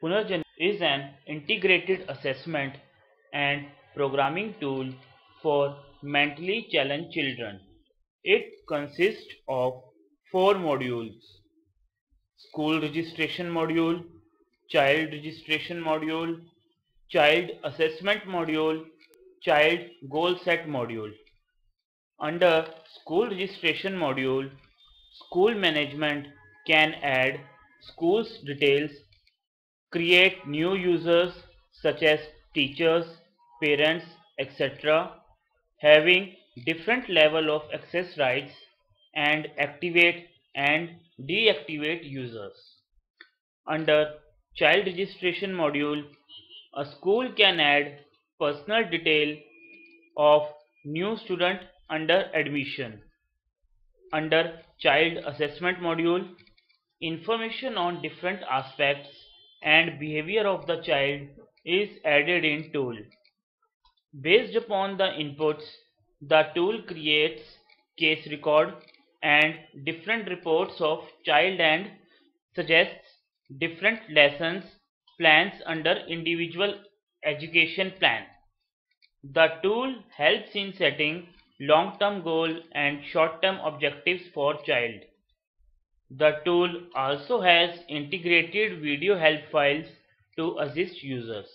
Punarjan is an integrated assessment and programming tool for mentally challenged children. It consists of four modules: school registration module, child registration module, child assessment module, child goal set module. Under school registration module, school management can add school's details, create new users such as teachers, parents, etc., having different level of access rights, and activate and deactivate users. Under child registration module, a school can add personal detail of new student under admission. Under child assessment module, information on different aspects and behavior of the child is added in tool. Based upon the inputs, the tool creates case record and different reports of child and suggests different lessons plans under individual education plan. The tool helps in setting long-term goal and short-term objectives for child. The tool also has integrated video help files to assist users.